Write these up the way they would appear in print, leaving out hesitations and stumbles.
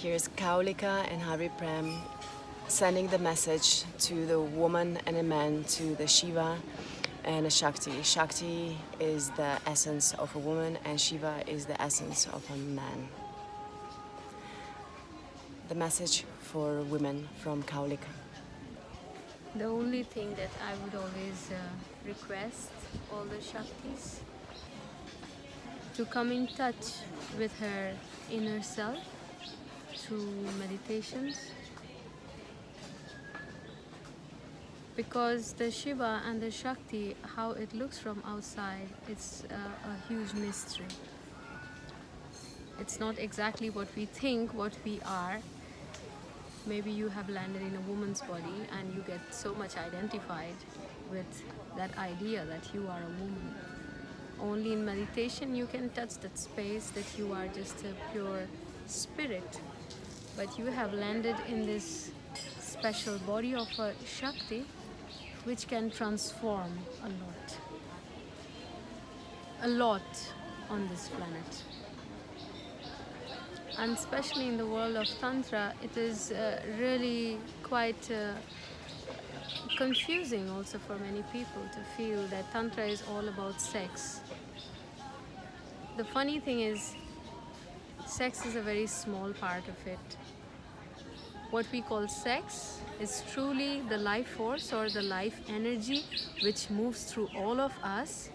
Here's Kaulika and Hari Prem sending the message to the woman and a man, to the Shiva and a Shakti. Shakti is the essence of a woman and Shiva is the essence of a man. The message for women from Kaulika. The only thing that I would always request all the shaktis to come in touch with her inner self through meditations, because the Shiva and the Shakti, how it looks from outside, it's a huge mystery. It's not exactly what we think, what we are. Maybe you have landed in a woman's body and you get so much identified with that idea that you are a woman. Only in meditation you can touch that space that you are just a pure spirit. But you have landed in this special body of a Shakti which can transform a lot on this planet. And especially in the world of Tantra, it is really quite confusing also for many people to feel that Tantra is all about sex. The funny thing is, sex is a very small part of it. What we call sex is truly the life force or the life energy which moves through all of us,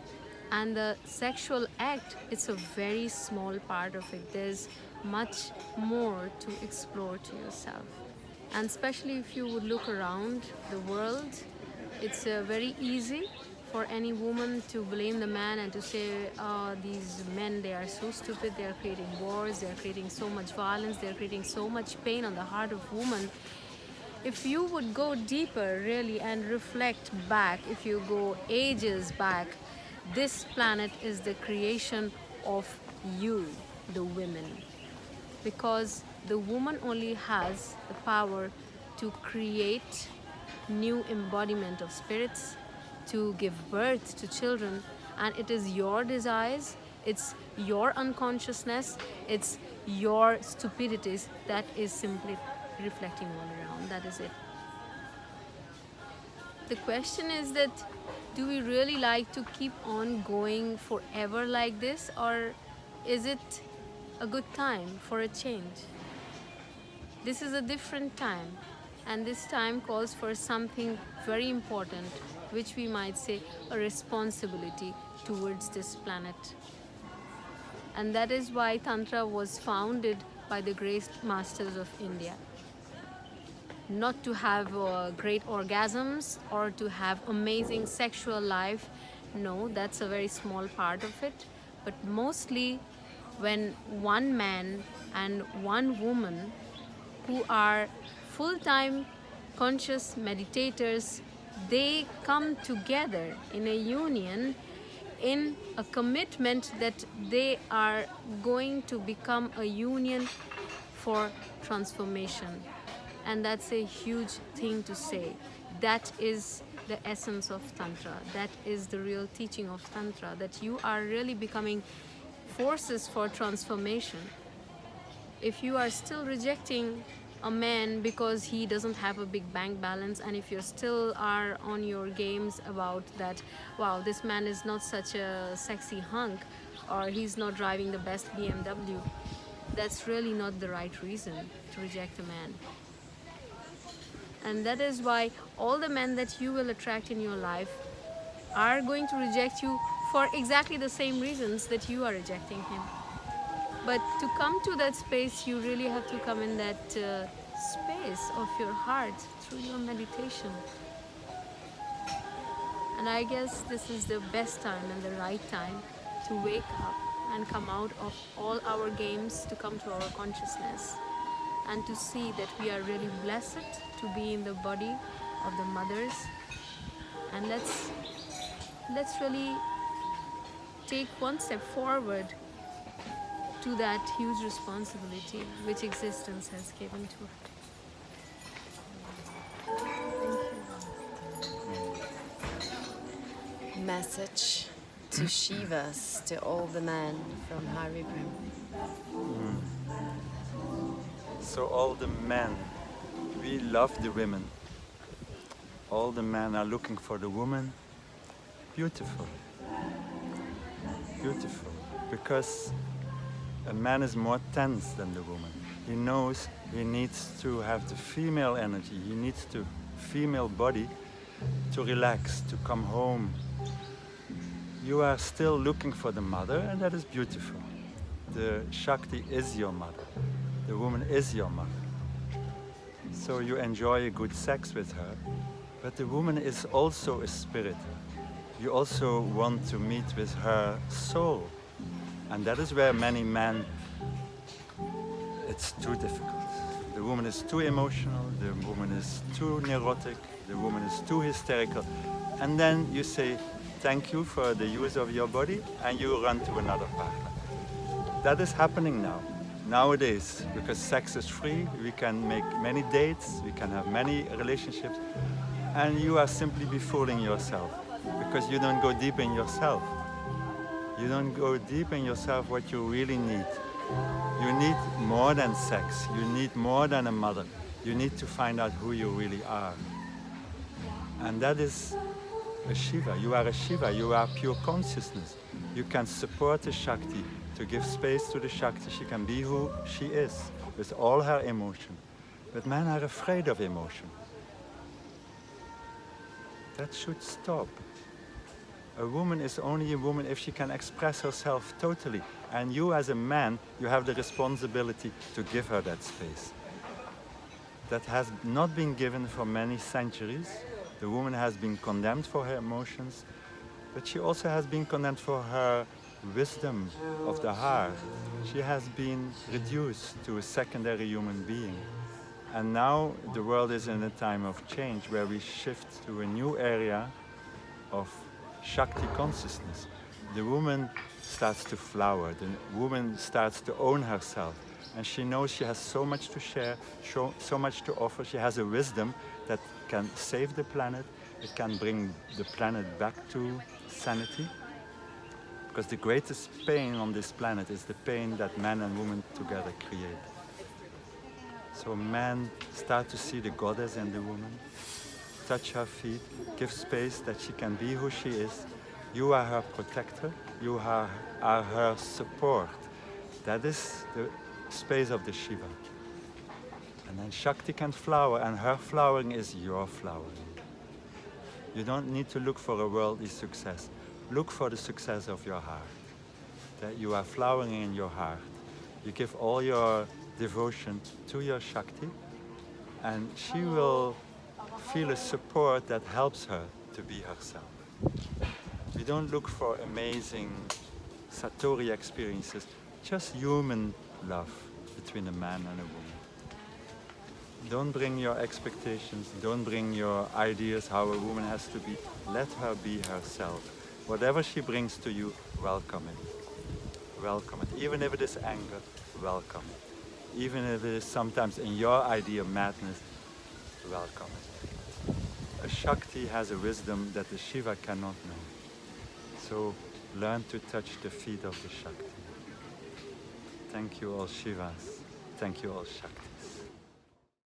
and the sexual act, it's a very small part of it. There's much more to explore to yourself. And especially if you would look around the world, it's very easy for any woman to blame the man and to say, oh, these men, they are so stupid, they are creating wars, they are creating so much violence, they are creating so much pain on the heart of woman. If you would go deeper really and reflect back, if you go ages back, this planet is the creation of you, the women. Because the woman only has the power to create new embodiment of spirits, to give birth to children, and it is your desires, it's your unconsciousness, it's your stupidities that is simply reflecting all around. That is it. The question is that, do we really like to keep on going forever like this, or is it a good time for a change? This is a different time, and this time calls for something very important, which we might say a responsibility towards this planet. And that is why Tantra was founded by the great masters of India. Not to have great orgasms or to have amazing sexual life. No, that's a very small part of it. But mostly when one man and one woman who are full-time conscious meditators, they come together in a union, in a commitment that they are going to become a union for transformation. And that's a huge thing to say. That is the essence of Tantra. That is the real teaching of Tantra, that you are really becoming forces for transformation. If you are still rejecting a man because he doesn't have a big bank balance, and if you still are on your games about that, wow, this man is not such a sexy hunk, or he's not driving the best BMW, that's really not the right reason to reject a man. And that is why all the men that you will attract in your life are going to reject you for exactly the same reasons that you are rejecting him. But to come to that space, you really have to come in that space of your heart through your meditation. And I guess this is the best time and the right time to wake up and come out of all our games, to come to our consciousness and to see that we are really blessed to be in the body of the mothers. And let's really take one step forward to that huge responsibility which existence has given to us. Message to shivas, to all the men from Hari Prem. So all the men, we love the women. All the men are looking for the woman. Beautiful. Beautiful. Because a man is more tense than the woman. He knows he needs to have the female energy. He needs the female body to relax, to come home. You are still looking for the mother, and that is beautiful. The Shakti is your mother. The woman is your mother. So you enjoy a good sex with her, but the woman is also a spirit. You also want to meet with her soul. And that is where many men, it's too difficult. The woman is too emotional, the woman is too neurotic, the woman is too hysterical. And then you say, thank you for the use of your body, and you run to another partner. That is happening now, nowadays, because sex is free, we can make many dates, we can have many relationships, and you are simply befooling yourself, because you don't go deep in yourself. You don't go deep in yourself what you really need. You need more than sex, you need more than a mother. You need to find out who you really are. And that is a Shiva. You are a Shiva, you are pure consciousness. You can support the Shakti, to give space to the Shakti. She can be who she is, with all her emotion. But men are afraid of emotion. That should stop. A woman is only a woman if she can express herself totally. And you as a man, you have the responsibility to give her that space. That has not been given for many centuries. The woman has been condemned for her emotions, but she also has been condemned for her wisdom of the heart. She has been reduced to a secondary human being. And now the world is in a time of change where we shift to a new area of Shakti consciousness. The woman starts to flower, the woman starts to own herself, and she knows she has so much to share, so much to offer. She has a wisdom that can save the planet, it can bring the planet back to sanity. Because the greatest pain on this planet is the pain that man and woman together create. So men start to see the goddess in the woman, touch her feet, give space that she can be who she is. You are her protector, you are her support. That is the space of the Shiva. And then Shakti can flower, and her flowering is your flowering. You don't need to look for a worldly success. Look for the success of your heart. That you are flowering in your heart. You give all your devotion to your Shakti, and she will feel a support that helps her to be herself. We don't look for amazing Satori experiences, just human love between a man and a woman. Don't bring your expectations, don't bring your ideas how a woman has to be. Let her be herself. Whatever she brings to you, welcome it. Welcome it. Even if it is anger, welcome it. Even if it is sometimes in your idea madness, welcome it. A Shakti has a wisdom that the Shiva cannot know. So learn to touch the feet of the Shakti. Thank you all Shivas. Thank you all Shakti.